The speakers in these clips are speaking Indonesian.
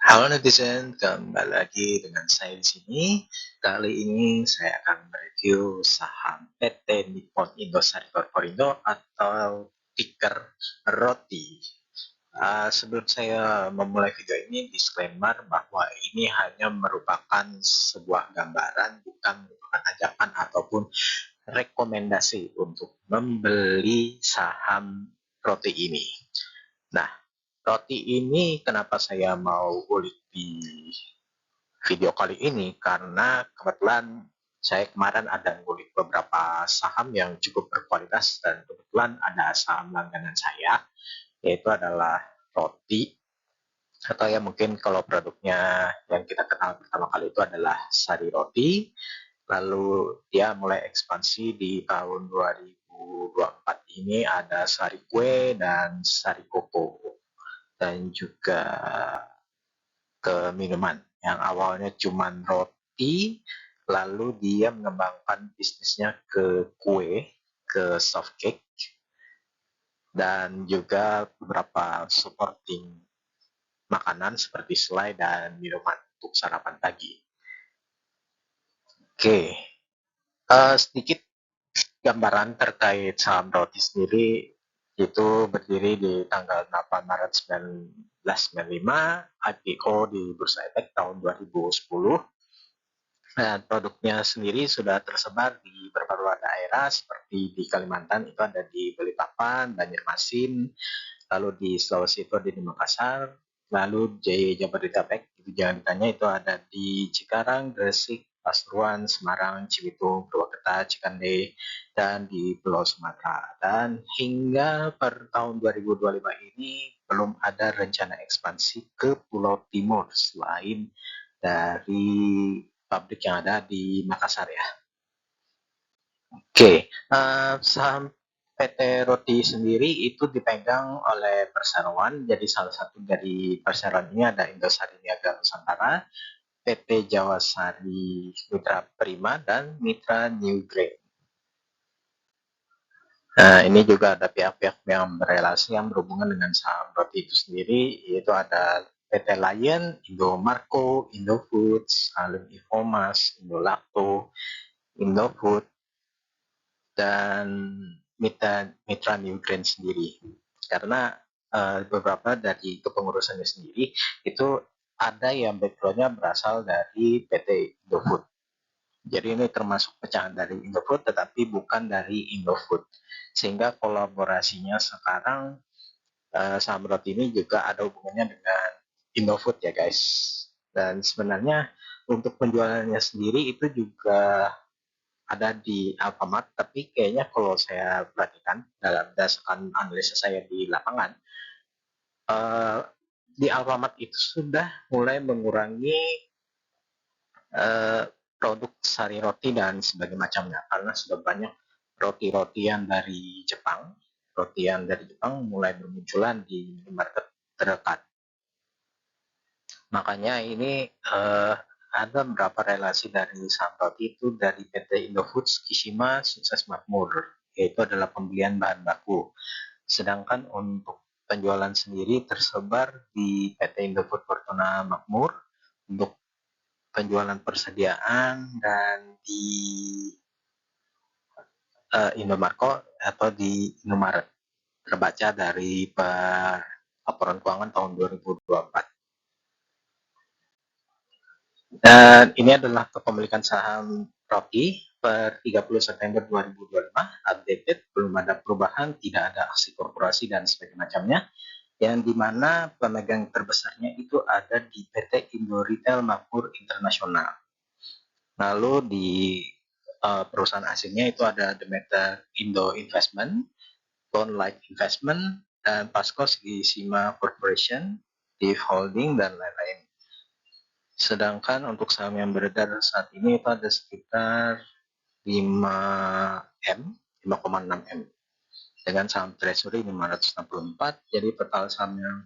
Halo netizen, kembali lagi dengan saya di sini. Kali ini saya akan mereview saham PT Nippon Indosari Corporindo atau ticker ROTI. Sebelum saya memulai video ini, disclaimer bahwa ini hanya merupakan sebuah gambaran, bukan merupakan ajakan ataupun rekomendasi untuk membeli saham ROTI ini. Nah, roti ini kenapa saya mau ulik di video kali ini, karena kebetulan saya kemarin ada ngulik beberapa saham yang cukup berkualitas dan kebetulan ada saham langganan saya, yaitu adalah roti, atau ya mungkin kalau produknya yang kita kenal pertama kali itu adalah Sari Roti. Lalu dia mulai ekspansi di tahun 2024 ini, ada Sari Kue dan Sari Koko, dan juga ke minuman yang awalnya cuma roti, lalu dia mengembangkan bisnisnya ke kue, ke soft cake, dan juga beberapa supporting makanan seperti selai dan minuman untuk sarapan pagi. Oke, sedikit gambaran terkait saham roti sendiri. Itu berdiri di tanggal 8 Maret 1995, IPO di Bursa Efek tahun 2010. Dan produknya sendiri sudah tersebar di beberapa daerah seperti di Kalimantan itu ada di Balikpapan, Banjarmasin, lalu di Sulawesi itu ada di Makassar, lalu di Jabodetabek itu jangan ditanya itu ada di Cikarang, Gresik, Pasuruan, Semarang, Cibitung, Purwakarta, Cikande, dan di Pulau Sumatera. Dan hingga per tahun 2025 ini belum ada rencana ekspansi ke Pulau Timur selain dari pabrik yang ada di Makassar ya. Oke, saham PT Roti sendiri itu dipegang oleh Perseroan. Jadi salah satu dari Perseroan ini ada Indosari Niaga Nusantara, PT Jawasari Mitra Prima, dan Mitra New Grain. Nah, ini juga ada pihak-pihak yang berrelasi yang berhubungan dengan saham roti itu sendiri, yaitu ada PT Lion, Indomarko, Indofoods, Alum Infomas, Indolacto, Indofood, dan Mitra New Grain sendiri. Karena beberapa dari kepengurusannya sendiri itu ada yang backgroundnya berasal dari PT Indofood. Jadi ini termasuk pecahan dari Indofood tetapi bukan dari Indofood. Sehingga kolaborasinya sekarang saham roti ini juga ada hubungannya dengan Indofood ya guys. Dan sebenarnya untuk penjualannya sendiri itu juga ada di Alfamart, tapi kayaknya kalau saya perhatikan dalam berdasarkan analisa saya di lapangan, eh, di Alfamart itu sudah mulai mengurangi eh, produk sari roti dan sebagainya macamnya, karena sudah banyak roti-rotian dari Jepang, rotian dari Jepang mulai bermunculan di market terdekat. Makanya ini ada beberapa relasi dari saham roti itu dari PT Indofoods, Kishima, Sukses Makmur, yaitu adalah pembelian bahan baku. Sedangkan untuk penjualan sendiri tersebar di PT Indofood Fortuna Makmur untuk penjualan persediaan, dan di Indomarko atau di Indomaret, terbaca dari laporan keuangan tahun 2024. Dan ini adalah kepemilikan saham Rocky per 30 September 2025, updated, belum ada perubahan, tidak ada aksi korporasi dan sebagainya macamnya, yang dimana pemegang terbesarnya itu ada di PT Indo Retail Makmur Internasional. Lalu di perusahaan asingnya itu ada Demeter Indo Investment, Bond Light Investment, dan Paskos Gisima Corporation, Div Holding, dan lain-lain. Sedangkan untuk saham yang beredar saat ini itu ada sekitar 5M, 5,6M. Dengan saham treasury 564, jadi total saham yang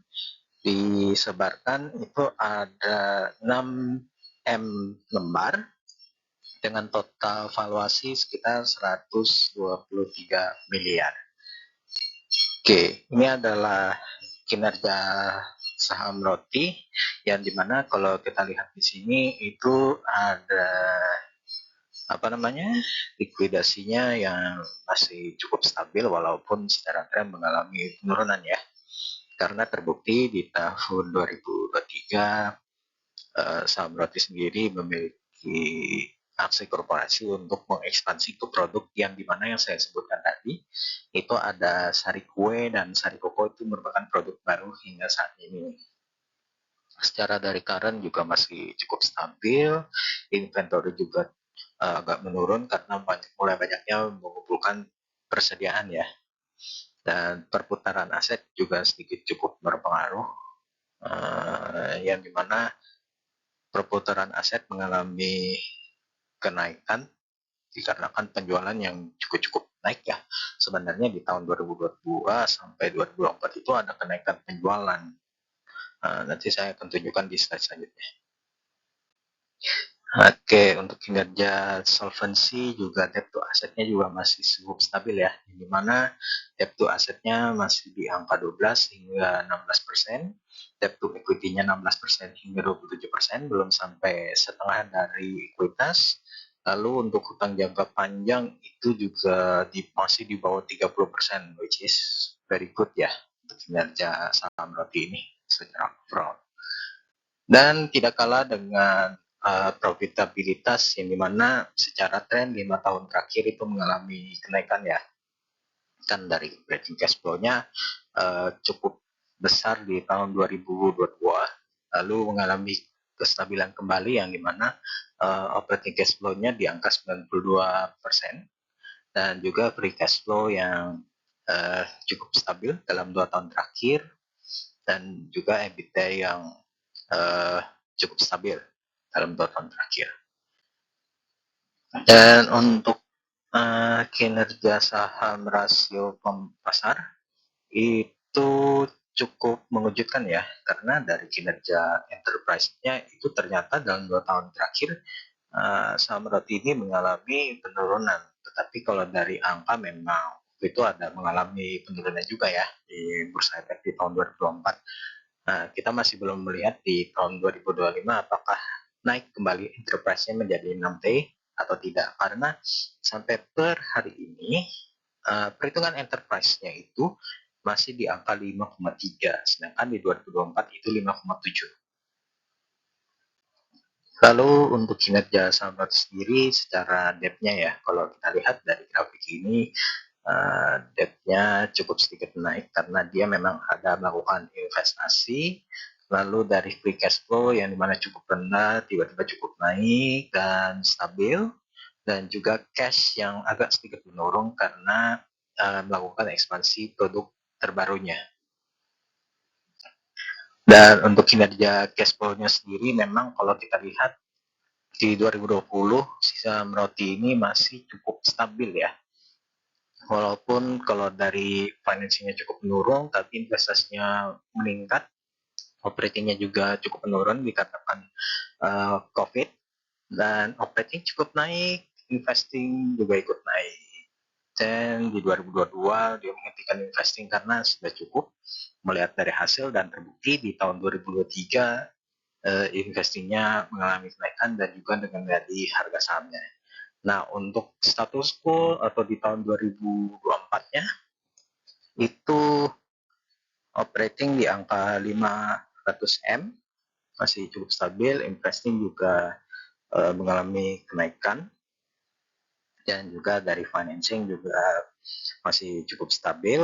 disebarkan itu ada 6M lembar dengan total valuasi sekitar 123 miliar. Oke, ini adalah kinerja saham roti yang dimana kalau kita lihat di sini itu ada likuidasinya yang masih cukup stabil walaupun secara tren mengalami penurunan ya, karena terbukti di tahun 2023 saham roti sendiri memiliki aksi korporasi untuk mengekspansi ke produk yang dimana yang saya sebutkan tadi itu ada sari kue dan sari koko, itu merupakan produk baru hingga saat ini. Secara dari current juga masih cukup stabil, inventory juga agak menurun karena mulai banyaknya mengumpulkan persediaan ya, dan perputaran aset juga sedikit cukup berpengaruh, yang dimana perputaran aset mengalami kenaikan dikarenakan penjualan yang cukup naik ya. Sebenarnya di tahun 2022 sampai 2024 itu ada kenaikan penjualan. Nanti saya akan tunjukkan di slide selanjutnya. Oke, untuk kinerja solvency juga debt to asetnya juga masih cukup stabil ya, di mana debt to asetnya masih di angka 12 hingga 16%, debt to equity-nya 16% hingga 27%, belum sampai setengah dari ekuitas. Lalu untuk hutang jangka panjang itu juga masih di bawah 30%, which is very good ya untuk kinerja saham roti ini secara overall. Dan tidak kalah dengan profitabilitas yang dimana secara tren 5 tahun terakhir itu mengalami kenaikan ya, kan dari operating cash flow-nya cukup besar di tahun 2022, lalu mengalami kestabilan kembali yang dimana operating cash flow-nya di angka 92%, dan juga free cash flow yang cukup stabil dalam 2 tahun terakhir, dan juga EBITDA yang cukup stabil dalam 2 tahun terakhir. Dan untuk kinerja saham rasio pasar itu cukup mengejutkan ya, karena dari kinerja enterprise-nya itu ternyata dalam 2 tahun terakhir saham roti ini mengalami penurunan. Tetapi kalau dari angka memang itu ada mengalami penurunan juga ya di bursa efek di tahun 2024. Nah, kita masih belum melihat di tahun 2025 apakah naik kembali enterprise-nya menjadi 6T atau tidak, karena sampai per hari ini perhitungan enterprise-nya itu masih di angka 5,3, sedangkan di 2024 itu 5,7. Lalu untuk kinerja saham sendiri secara debt-nya ya, kalau kita lihat dari grafik ini debt-nya cukup sedikit naik karena dia memang ada melakukan investasi. Lalu dari free cash flow yang dimana cukup rendah tiba-tiba cukup naik dan stabil, dan juga cash yang agak sedikit menurun karena melakukan ekspansi produk terbarunya. Dan untuk kinerja cash flow-nya sendiri memang kalau kita lihat di 2020 saham roti ini masih cukup stabil ya. Walaupun kalau dari financing-nya cukup menurun, tapi investasinya meningkat, operatingnya juga cukup menurun dikarenakan COVID, dan operating cukup naik, investing juga ikut naik. Dan di 2022 dia menghentikan investing karena sudah cukup melihat dari hasil, dan terbukti di tahun 2023 investingnya mengalami kenaikan dan juga dengan dari harga sahamnya. Nah, untuk status quo atau di tahun 2024-nya itu operating di angka 500M, masih cukup stabil, investing juga mengalami kenaikan, dan juga dari financing juga masih cukup stabil,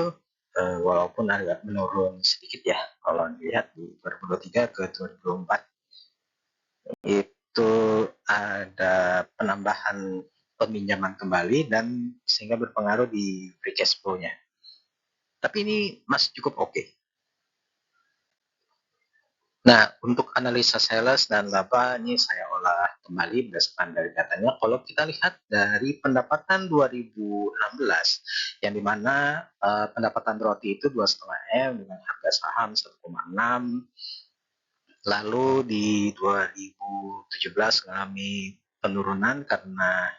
walaupun agak menurun sedikit ya kalau dilihat di 2023 ke 2024. Itu ada penambahan peminjaman kembali dan sehingga berpengaruh di free cash flow-nya. Tapi ini masih cukup oke. Nah, untuk analisa sales dan laba ini saya olah kembali berdasarkan dari datanya. Kalau kita lihat dari pendapatan 2016, yang dimana pendapatan roti itu 2,5 M dengan harga saham 1,6. Lalu di 2017 mengalami penurunan karena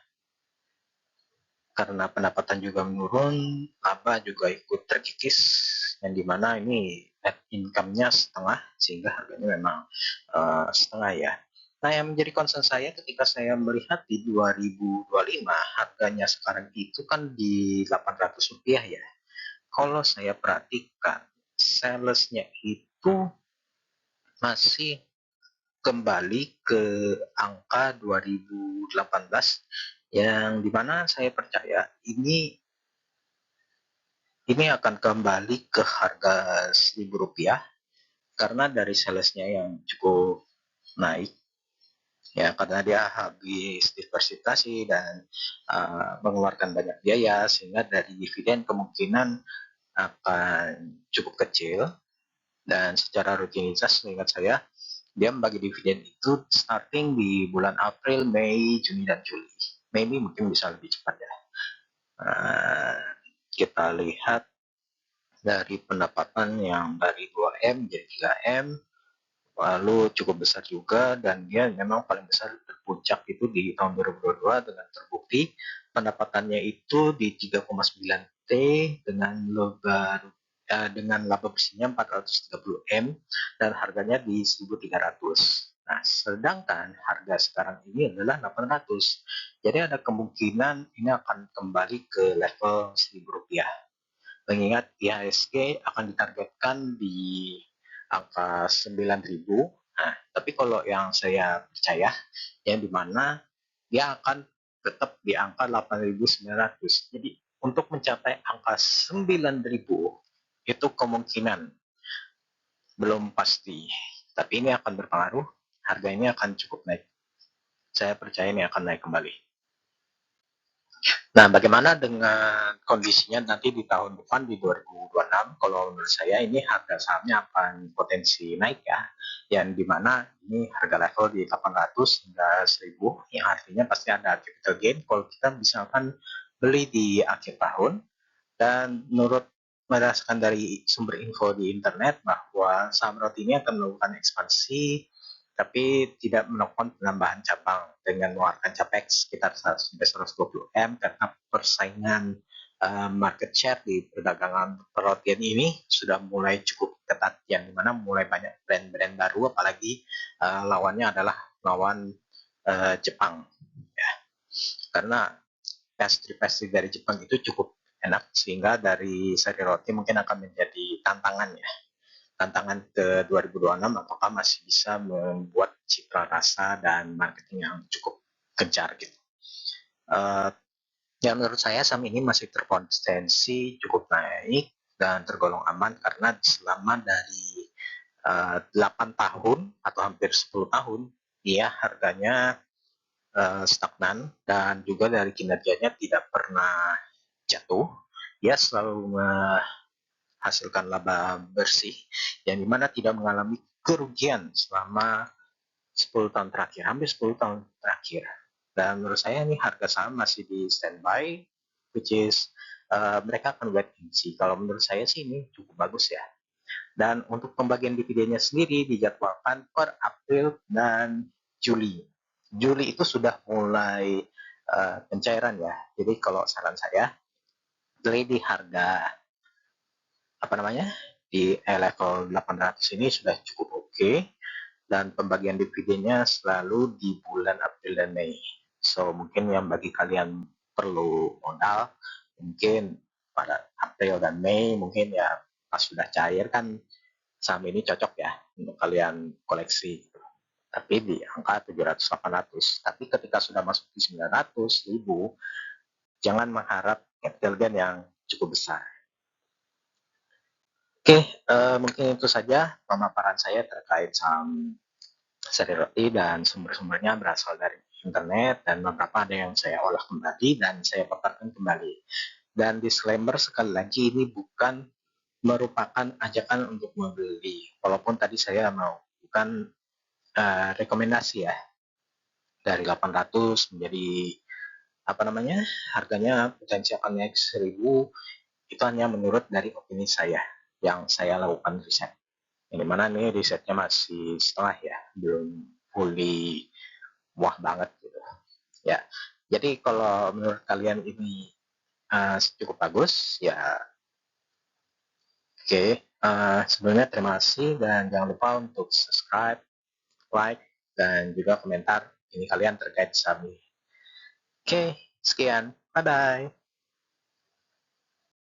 pendapatan juga menurun, laba juga ikut terkikis, yang dimana ini net income-nya setengah, sehingga harganya memang setengah ya. Nah, yang menjadi concern saya ketika saya melihat di 2025 harganya sekarang itu kan di Rp800 ya. Kalau saya perhatikan salesnya itu masih kembali ke angka 2018 yang dimana saya percaya ini akan kembali ke harga Rp1.000 karena dari salesnya yang cukup naik ya, karena dia habis diversifikasi dan mengeluarkan banyak biaya sehingga dari dividen kemungkinan akan cukup kecil. Dan secara rutinitas ingat saya dia membagi dividen itu starting di bulan April, Mei, Juni, dan Juli. Mei ini mungkin bisa lebih cepat ya. Kita lihat dari pendapatan yang dari 2M jadi 3M, lalu cukup besar juga, dan dia memang paling besar terpuncak itu di tahun 2022 dengan terbukti pendapatannya itu di 3,9 T dengan laba bersihnya 430 M dan harganya di 1.300. Nah, sedangkan harga sekarang ini adalah 800. Jadi ada kemungkinan ini akan kembali ke level Rp1.000. Mengingat IHSG akan ditargetkan di angka 9.000. Nah, tapi kalau yang saya percaya, yang dimana dia akan tetap di angka 8.900. Jadi untuk mencapai angka 9.000 itu kemungkinan belum pasti. Tapi ini akan berpengaruh, harga ini akan cukup naik. Saya percaya ini akan naik kembali. Nah, bagaimana dengan kondisinya nanti di tahun depan di 2026? Kalau menurut saya ini harga sahamnya akan potensi naik ya, yang dimana ini harga level di 800 hingga 1000, yang artinya pasti ada capital gain kalau kita misalkan beli di akhir tahun. Dan menurut berdasarkan dari sumber info di internet bahwa saham roti ini akan melakukan ekspansi tapi tidak melakukan penambahan cabang dengan mengeluarkan capex sekitar 100-120 M karena persaingan market share di perdagangan perrotian ini sudah mulai cukup ketat, yang dimana mulai banyak brand-brand baru, apalagi lawannya adalah lawan Jepang ya, karena pastry dari Jepang itu cukup enak sehingga dari seri roti mungkin akan menjadi tantangan ya, tantangan ke 2026 apakah masih bisa membuat citra rasa dan marketing yang cukup gencar gitu. Ya menurut saya saham ini masih terpotensi cukup naik dan tergolong aman karena selama dari 8 tahun atau hampir 10 tahun dia harganya stagnan dan juga dari kinerjanya tidak pernah jatuh. Dia selalu menghasilkan laba bersih yang dimana tidak mengalami kerugian selama 10 tahun terakhir, hampir 10 tahun terakhir. Dan menurut saya ini harga saham masih di standby, which is mereka akan wait and see. Kalau menurut saya sih ini cukup bagus ya. Dan untuk pembagian dividennya sendiri dijadwalkan per April dan Juli. Juli itu sudah mulai pencairan ya. Jadi kalau saran saya, beli di harga di level 800 ini sudah cukup oke. Dan pembagian dividennya selalu di bulan April dan Mei. So mungkin yang bagi kalian perlu modal, mungkin pada April dan Mei mungkin ya pas sudah cair kan saham ini cocok ya untuk kalian koleksi. Tapi di angka 700-800. Tapi ketika sudah masuk di 900 ribu, jangan mengharap capital gain yang cukup besar. Oke, mungkin itu saja pemaparan saya terkait saham seri roti dan sumber-sumbernya berasal dari internet dan beberapa ada yang saya olah kembali dan saya paparkan kembali. Dan disclaimer sekali lagi ini bukan merupakan ajakan untuk membeli. Walaupun tadi saya mau bukan rekomendasi ya dari 800 menjadi harganya potensi akan naik 1000, itu hanya menurut dari opini saya yang saya lakukan riset. Yang dimana nih risetnya masih setengah ya, belum fully wah banget gitu ya. Jadi kalau menurut kalian ini cukup bagus ya, oke. Sebelumnya terima kasih dan jangan lupa untuk subscribe, like, dan juga komentar ini kalian terkait saham ini. Oke, sekian. Bye-bye.